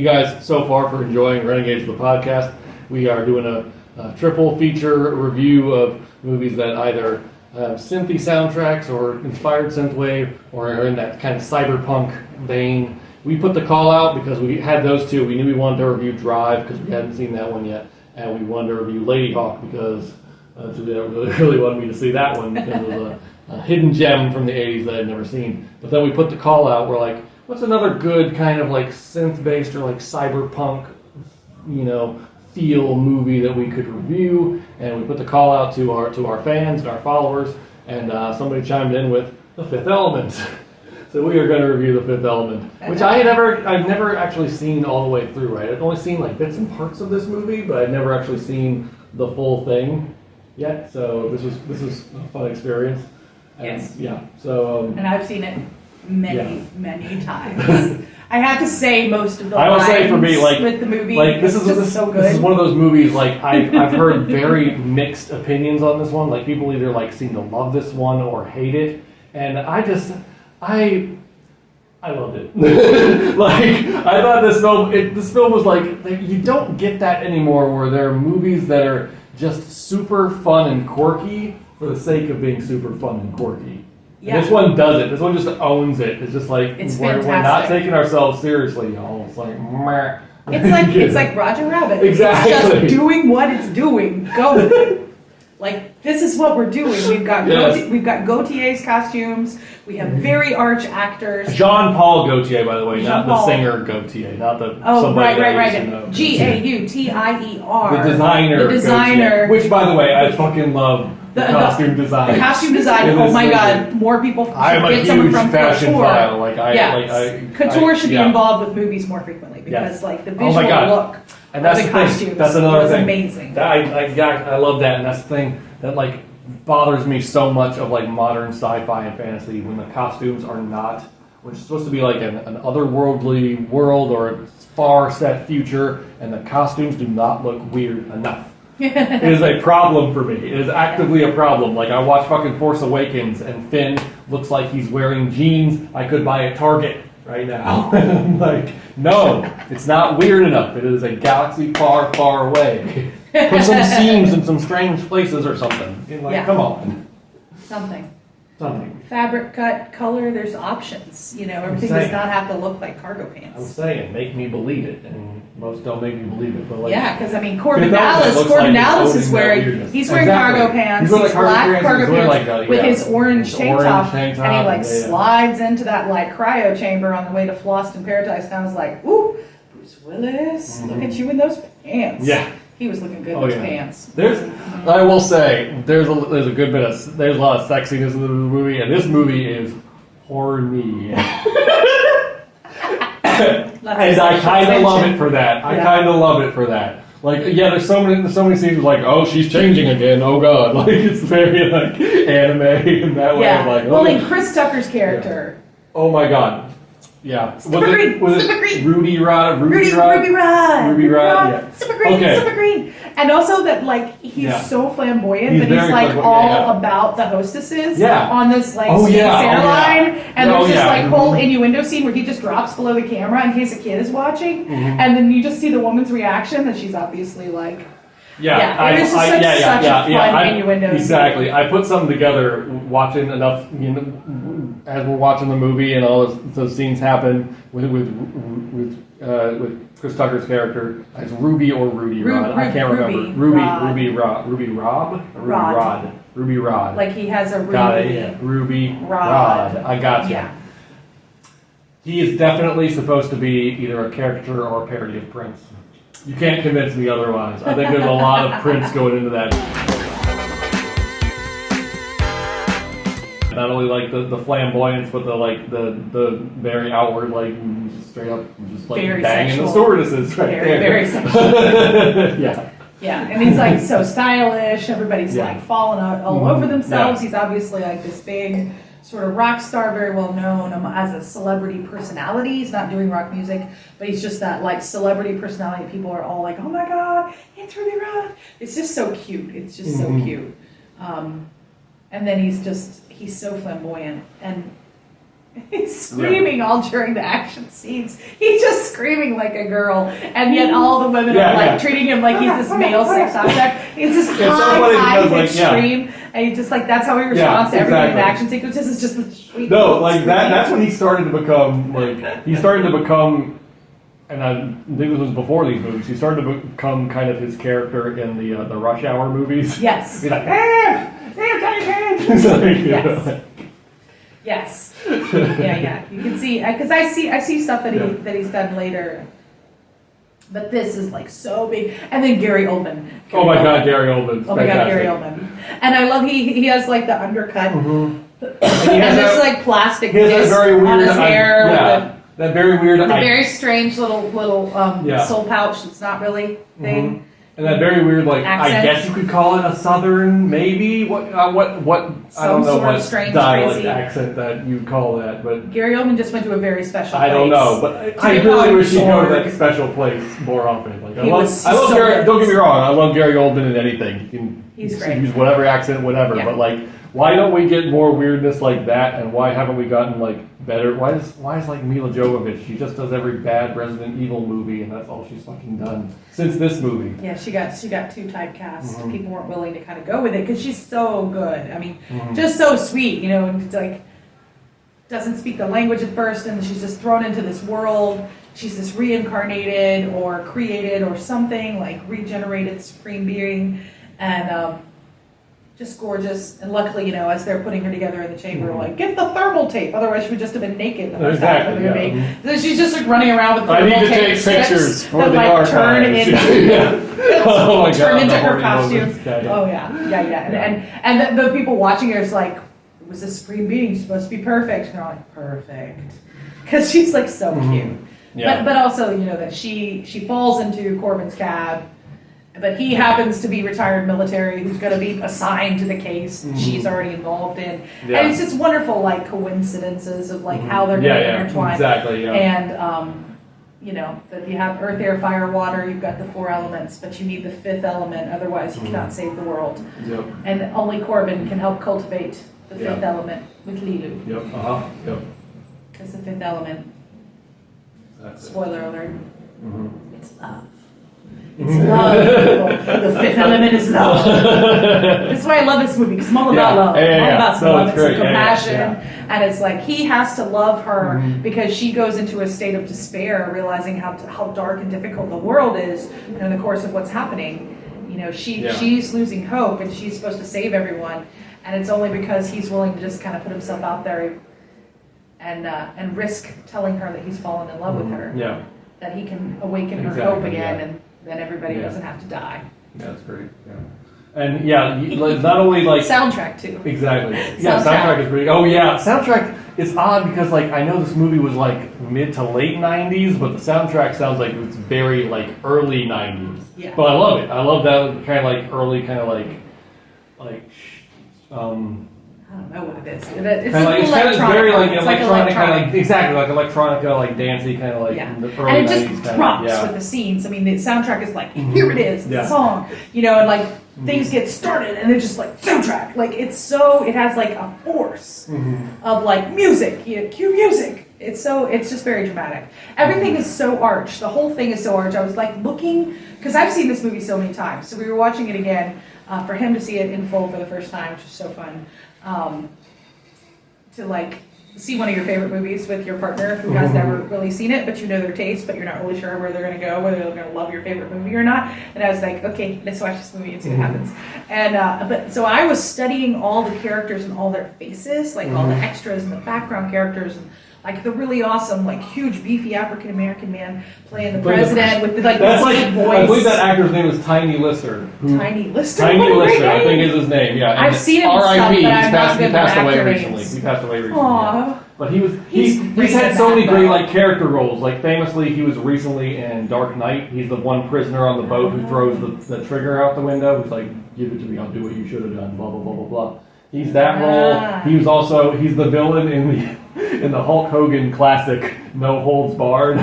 guys so far for enjoying Renegades, the podcast. We are doing a triple feature review of movies that either have synthy soundtracks or inspired synthwave or are in that kind of cyberpunk vein. We put the call out because we had those two. We knew we wanted to review Drive because we hadn't seen that one yet, and we wanted to review Lady Hawk because Juliet really wanted me to see that one because it was a hidden gem from the 80s that I'd never seen. But then we put the call out. We're like, what's another good kind of like synth-based or like cyberpunk, feel movie that we could review? And we put the call out to our fans and our followers, and somebody chimed in with The Fifth Element. So we are going to review The Fifth Element, which I've never actually seen all the way through. Right, I've only seen like bits and parts of this movie, but I've never actually seen the full thing yet. So this was a fun experience. And, yes. Yeah. So. And I've seen it many times. I have to say most of the lines. I will say for me, like with the movie, like this is so good. This is one of those movies. Like I've heard very mixed opinions on this one. Like people either like seem to love this one or hate it, and I loved it. Like I thought this film was like you don't get that anymore, where there are movies that are just super fun and quirky for the sake of being super fun and quirky. Yeah. This one does it. This one just owns it. It's just like we're not taking ourselves seriously, y'all. It's like meh. It's like Roger Rabbit. Exactly. It's just doing what it's doing. Go with it. Like this is what we're doing. We've got Gautier's costumes. We have very arch actors. Jean-Paul Gaultier, by the way, not the Jean-Paul. singer Gaultier, not the right. Gautier. The designer. Gaultier, which, by the way, I fucking love. The costume design. The costume design. Oh my god! More people should get someone from fashion Couture. File. Couture should be involved with movies more frequently because, like, the visual look and that's of the costumes that's another was thing. Amazing. I love that, and that's the thing that like bothers me so much of like modern sci-fi and fantasy when the costumes are not, which is supposed to be like an otherworldly world or a far set future, and the costumes do not look weird enough. It is a problem for me. It is actively a problem. Like I watch fucking Force Awakens and Finn looks like he's wearing jeans I could buy at Target right now. And I'm like, no, it's not weird enough. It is a galaxy far, far away. Put some seams in some strange places or something. Like, come on. Something. Fabric cut, color, there's options. Everything does not have to look like cargo pants. I'm saying, make me believe it. And most don't make me believe it. But like, because Corbin Dallas is wearing, he's wearing cargo pants, he's black cargo pants with his orange tank top, and he slides into that like cryo chamber on the way to Lost in Paradise, and I was like, ooh, Bruce Willis, look at you in those pants. Yeah. He was looking good in those pants. I will say, there's a good bit of, there's a lot of sexiness in the movie, and this movie is horny. And I kind of love it for that. I kind of love it for that. Like, there's so many scenes like, oh, she's changing again. Oh god, like it's very like anime in that way. Yeah. Like, well, in Chris Tucker's character. Yeah. Oh my god. Yeah. Super green. Ruby Rod. Yeah. Super green. And also that like he's so flamboyant, but he's like all about the hostesses on this like airline, and there's this like whole innuendo scene where he just drops below the camera in case a kid is watching, and then you just see the woman's reaction that she's obviously like. It was just such a fun innuendo. Exactly. I put something together watching enough, as we're watching the movie and all those scenes happen with Chris Tucker's character. It's Ruby or Rudy Rod. I can't remember. Ruby Rod. Like he has a Ruby. Got it. Yeah. Ruby Rod. I got you. Yeah. He is definitely supposed to be either a caricature or a parody of Prince. You can't convince me otherwise. I think there's a lot of Prince going into that. Not only like the flamboyance, but the very outward, like straight up just like very banging sexual. The stewardesses right there. Very sexual. Yeah, and he's like so stylish. Everybody's like falling all over themselves. He's obviously like this big sort of rock star, very well known as a celebrity personality. He's not doing rock music, but he's just that like celebrity personality. People are all like, oh my god, it's Ruby Rod. It's just so cute. It's just so cute. And then he's so flamboyant. And He's screaming all during the action scenes. He's just screaming like a girl, and yet all the women are like treating him like he's this male sex object. It's this high pitched scream, and he's just like that's how he responds to everything in the action sequences. It's just the sweet. No, like that's when he started to become and I think this was before these movies. He started to become kind of his character in the Rush Hour movies. Yes. He's like, yes. Yes. Yeah. You can see because I see stuff that he's done later. But this is like so big, and then Gary Oldman. Oh my God, Gary Oldman! Oh my God, Gary Oldman! And I love he has like the undercut, and there's like plastic disc on his hair. That very weird, the very strange little soul pouch that's not really thing. And that very weird, like accent. I guess you could call it a Southern, maybe what I don't know what strange, dialect crazy accent that you'd call that, but Gary Oldman just went to a very special place. I don't know, but I really wish he'd go to that special place more often. Like I love Gary. Don't get me wrong, I love Gary Oldman in anything. He's great. Use whatever accent, whatever. But like, why don't we get more weirdness like that? And why haven't we gotten like better? Why is like Mila Jovovich? She just does every bad Resident Evil movie, and that's all she's fucking done since this movie. Yeah, she got too typecast. People weren't willing to kind of go with it because she's so good. I mean, just so sweet, you know, and like doesn't speak the language at first, and she's just thrown into this world. She's this reincarnated or created or something like regenerated supreme being, and just gorgeous. And luckily, you know, as they're putting her together in the chamber, like, get the thermal tape. Otherwise, she would just have been naked the first half of the movie. So she's just like running around with thermal tape. I need to take pictures for the archives. Turn into her costume. Oh yeah. And the people watching her is like, it was a supreme being, supposed to be perfect. And they're like, perfect, because she's like so cute. Yeah. But also, you know, that she falls into Corbin's cab. But he happens to be retired military who's going to be assigned to the case that she's already involved in. Yeah. And it's just wonderful, like, coincidences of, like, how they're going to intertwine. Exactly, yeah. And, you know, that you have earth, air, fire, water, you've got the 4 elements, but you need the 5th element, otherwise you cannot save the world. Yep. And only Corbin can help cultivate the 5th element with leeloo. Yep, Because the 5th element, spoiler alert, it's love. It's love. The 5th element is love. That's why I love this movie, because it's all about love. All about some love and some compassion. And it's like he has to love her because she goes into a state of despair, realizing how dark and difficult the world is in the course of what's happening. You know, she's losing hope, and she's supposed to save everyone. And it's only because he's willing to just kind of put himself out there and risk telling her that he's fallen in love with her. That he can awaken her hope again, and then everybody doesn't have to die. Yeah, that's great. Yeah. And not only like soundtrack too. Exactly. Yeah, soundtrack is pretty. Oh yeah, soundtrack is odd because like I know this movie was like mid to late '90s, but the soundtrack sounds like it's very like early '90s. Yeah. But I love it. I love that kind of like early, kind of like. I don't know what it is. It's very like electronic, kind of like exactly like electronica, like dancey, kind of like the early and it just drops with the scenes. I mean, the soundtrack is like here it is, the song, you know, and like things get started, and they're just like soundtrack, like it has like a force of like music, cue music. It's just very dramatic. Everything is so arch. The whole thing is so arch. I was like looking because I've seen this movie so many times, so we were watching it again for him to see it in full for the first time, which is so fun. To like see one of your favorite movies with your partner who has never really seen it, but you know their taste, but you're not really sure where they're going to go, whether they're going to love your favorite movie or not. And I was like, okay, let's watch this movie and see what happens. And but so I was studying all the characters and all their faces, like all the extras and the background characters, and like the really awesome, like huge, beefy African American man playing the president with the like deep voice. I believe that actor's name is Tiny Lister. Tiny Lister. Tiny Lister, I think is his name. Yeah. I've seen him in stuff, but I'm not good with actor names. He passed away recently. Yeah. But he's had so many great like character roles. Like famously, he was recently in Dark Knight. He's the one prisoner on the boat who throws the trigger out the window. Who's like, give it to me, I'll do what you should have done. Blah blah blah blah blah. He's that role. He's the villain in the Hulk Hogan classic No Holds Barred.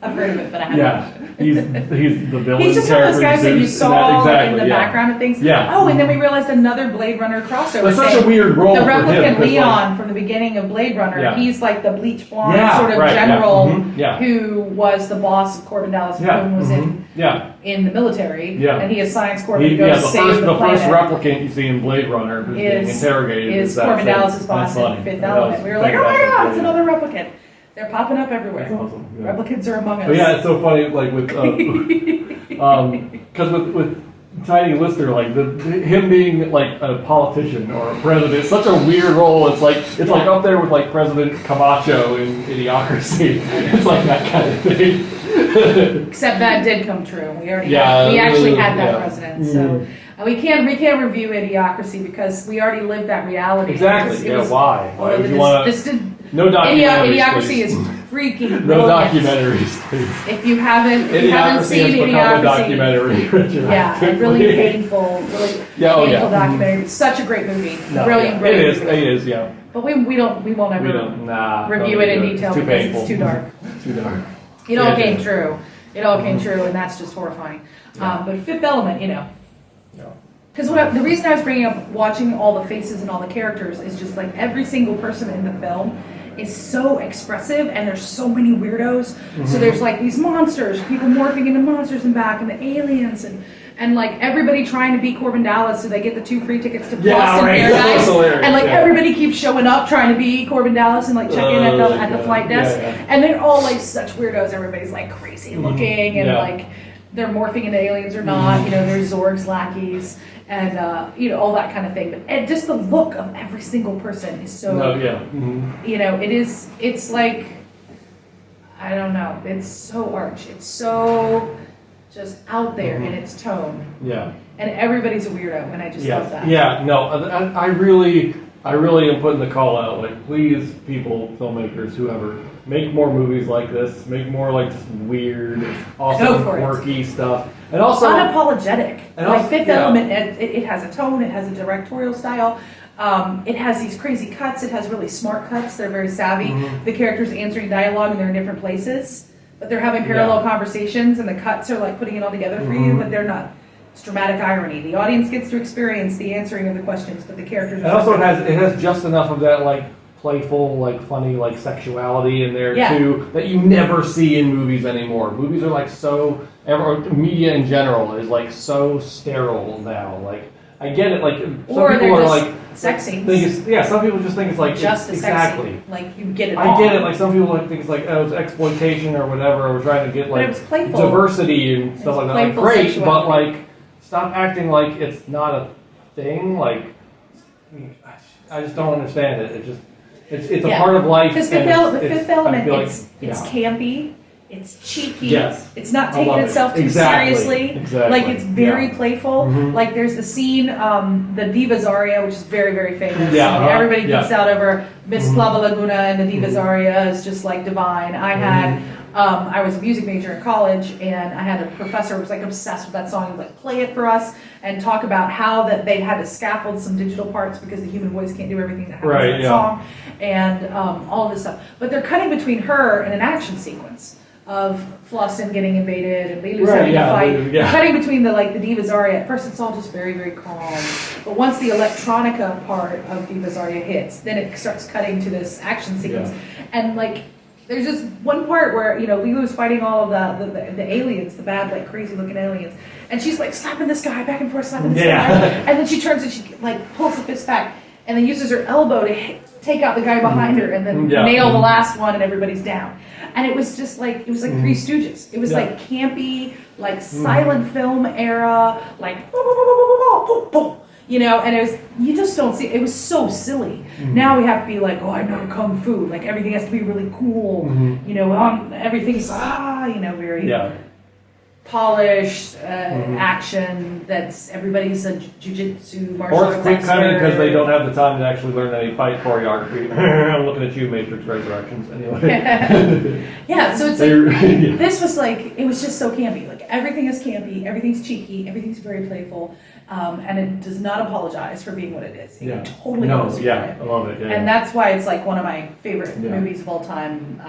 I've heard of it, but I haven't watched it. he's the villain. He's just one of those guys that you saw exactly, in the background of things. Yeah. Oh, and then we realized another Blade Runner crossover. That's such a weird role The for him, replicant 'cause, Leon from the beginning of Blade Runner. Yeah. He's like the bleach blonde Yeah, sort of right, yeah. general Mhm, yeah. who was the boss of Corbin Dallas, Yeah, who was in the military. Yeah. And he assigns Corbin to go save the first planet. replicant you see in Blade Runner who's being interrogated Is that Corbin same- Dallas's boss that's in funny. Fifth That Element. was We were like, oh my fantastic. god, it's another replicant. They're popping up everywhere. That's awesome. Yeah. Replicants are among us. But yeah, it's so funny, like with, because with Tiny Lister, like him being like a politician or a president, it's such a weird role. It's like up there with like President Camacho in Idiocracy. It's like that kind of thing. Except that did come true. We already we Yeah, actually had that yeah. president. So we can't review Idiocracy because we already lived that reality. Exactly. It was, Why? Why would you want to? No documentaries. Idiocracy please. is freaking No brilliant. documentaries, please. If you haven't seen has become a Idiocracy, documentary. yeah, a really painful documentary. But such a great movie. Brilliant. It is, yeah. But we won't ever review it in detail it's too because painful. it's too dark. Too dark. It all came true. It all came true, and that's just horrifying. But Fifth Element, because the reason I was bringing up watching all the faces and all the characters is just like every single person in the film is so expressive, and there's so many weirdos. So there's like these monsters, people morphing into monsters and back, and the aliens, and like everybody trying to beat Corbin Dallas so they get the 2 free tickets to Boston Paradise. And like everybody keeps showing up trying to beat Corbin Dallas and like check in at the flight desk. And they're all like such weirdos. Everybody's like crazy looking and like they're morphing into aliens or not. There's Zorg's lackeys and all that kind of thing. But just the look of every single person is so it's like, I don't know, it's so arch. It's so just out there in its tone. Yeah. And everybody's a weirdo, and I just love that. Yeah, no, I really am putting the call out, like, please, people, filmmakers, whoever, make more movies like this. Make more, like, just weird, awesome, quirky stuff. And also unapologetic. And like Fifth Element, it has a tone, it has a directorial style. It has these crazy cuts, it has really smart cuts, they're very savvy. The characters answering dialogue, and they're in different places. But they're having parallel conversations, and the cuts are like putting it all together for you, but they're not. It's dramatic irony. The audience gets to experience the answering of the questions, but the characters are... And also it has just enough of that, like, playful, like, funny, like, sexuality in there, too, that you never see in movies anymore. Movies are, like, so... media in general is, like, so sterile now. Like, I get it, like, some people are, like... sex scenes. Some people just think it's, like... Just exactly. Sex scene. Like, you get it I get it, like, some people think it's, like, it's exploitation or whatever, or trying to get, like, diversity and stuff like that. Like, great, sexuality. But, like, stop acting like it's not a thing. Like, I just don't understand it. It just... It's a part of life. Because the Fifth Element, it's campy, it's cheeky, it's not taking itself too seriously. Exactly. Like, it's very playful. Like, there's the scene, the Divas aria, which is very, very famous. Everybody geeks out over Miss Lava Laguna, and the Divas aria is just like divine. I was a music major in college, and I had a professor who was like obsessed with that song. He would like play it for us and talk about how that they had to scaffold some digital parts because the human voice can't do everything that happens in that song, and all this stuff. But they're cutting between her and an action sequence of Flussen getting invaded and leeloo's having to fight. They're cutting between the Divas aria. At first, it's all just very, very calm. But once the electronica part of Divas aria hits, then it starts cutting to this action sequence, and like. There's just one part where, leeloo's fighting all of the aliens, the bad, like, crazy-looking aliens. And she's, like, slapping this guy back and forth, slapping this guy. And then she turns and she, like, pulls the fist back and then uses her elbow to take out the guy behind her and then nail the last one and everybody's down. And it was just like, Three Stooges. It was, like, campy, like, silent film era, like, and it was, you just don't see, it was so silly. Now we have to be like, I know Kung Fu, like everything has to be really cool, everything's, very polished, action, that's, everybody's a jujitsu, martial arts expert. Or it's quick cutting because they don't have the time to actually learn any fight choreography. I'm looking at you, Matrix Resurrections, anyway. So it's like, this was like, it was just so campy. Like, everything is campy, everything's cheeky, everything's very playful. And it does not apologize for being what it is. It totally goes for it. I love it. And that's why it's like one of my favorite movies of all time.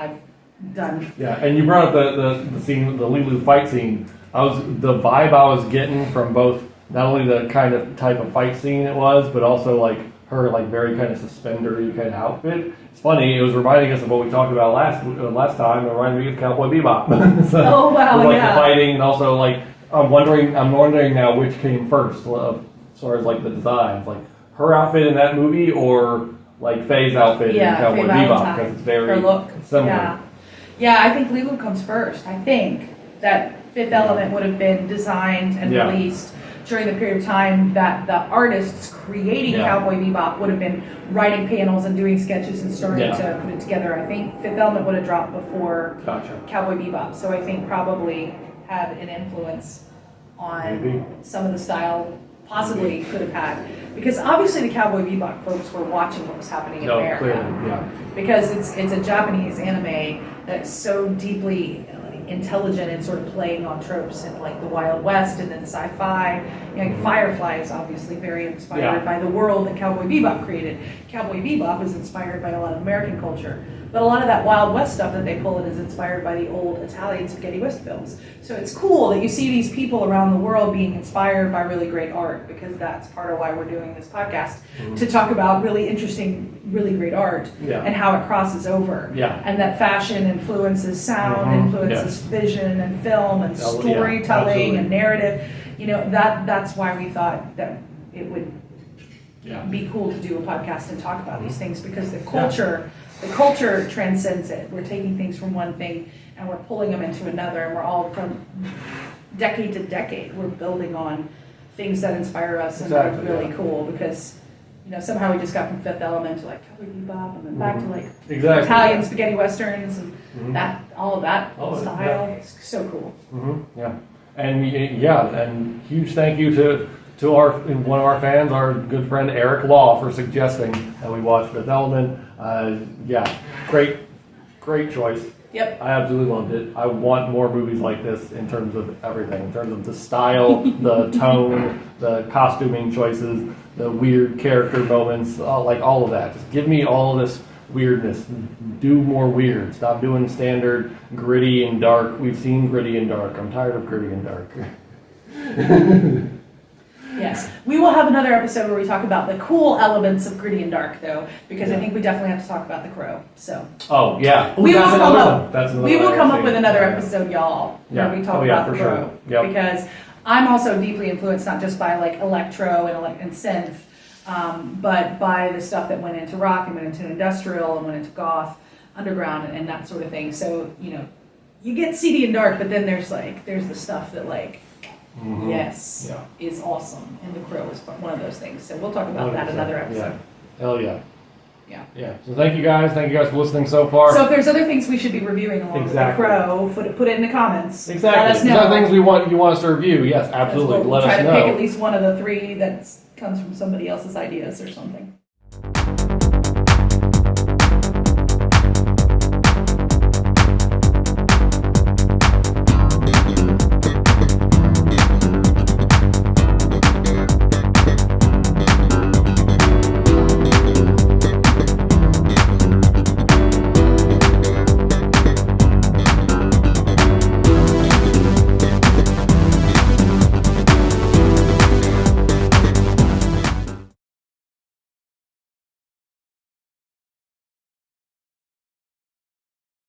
done. Yeah, and you brought up the scene, the leeloo fight scene. The vibe I was getting from both, not only the kind of type of fight scene it was, but also like her like very kind of suspendery kind of outfit. It's funny, it was reminding us of what we talked about last time. It reminded me of Cowboy Bebop. So, oh wow, with, like yeah. the fighting, and also like I'm wondering now which came first as far as like the designs, like her outfit in that movie or like Faye's outfit in Cowboy Bebop, because it's very her look. similar. Yeah, I think leeloo comes first. I think that Fifth Element would have been designed and released during the period of time that the artists creating Cowboy Bebop would have been writing panels and doing sketches and starting to put it together. I think Fifth Element would have dropped before Cowboy Bebop, so I think probably had an influence on some of the style. Possibly could have had, because obviously the Cowboy Bebop folks were watching what was happening in America. Clearly, because it's a Japanese anime that's so deeply intelligent and sort of playing on tropes and like the Wild West and then sci-fi. Firefly is obviously very inspired by the world that Cowboy Bebop created. Cowboy Bebop is inspired by a lot of American culture, but a lot of that Wild West stuff that they pull in is inspired by the old Italian spaghetti West films. So it's cool that you see these people around the world being inspired by really great art, because that's part of why we're doing this podcast, to talk about really interesting, really great art and how it crosses over. And that fashion influences sound, influences vision and film and storytelling and narrative. That's why we thought that it would be cool to do a podcast and talk about these things, because the culture transcends it. We're taking things from one thing and we're pulling them into another, and we're all from decade to decade. We're building on things that inspire us and are really cool, because somehow we just got from Fifth Element to like Cowboy Bebop and then back to like Italian spaghetti westerns and all of that style. It's so cool. And huge thank you to one of our fans, our good friend Eric Law, for suggesting that we watch Fifth Element. Great choice. Yep. I absolutely loved it. I want more movies like this in terms of everything, in terms of the style, the tone, the costuming choices, the weird character moments, like all of that. Just give me all this weirdness. Do more weird. Stop doing standard gritty and dark. We've seen gritty and dark. I'm tired of gritty and dark. Yes. We will have another episode where we talk about the cool elements of gritty and dark, though, because I think we definitely have to talk about The Crow. So. Oh, yeah. We will come up with another Yeah. episode, y'all, where we talk for about The Crow. sure. Yep. Because I'm also deeply influenced, not just by like electro and synth, but by the stuff that went into rock and went into industrial and went into goth, underground, and that sort of thing. So, you get seedy and dark, but then there's the stuff that is awesome, and The Crow is one of those things. So we'll talk about that another episode. Yeah. Hell yeah. Yeah. So thank you guys for listening so far. So if there's other things we should be reviewing along with The Crow, put it in the comments. Exactly. Let us know. If there are things you want us to review, yes, absolutely. We'll Let us know. try to pick at least one of the three that comes from somebody else's ideas or something.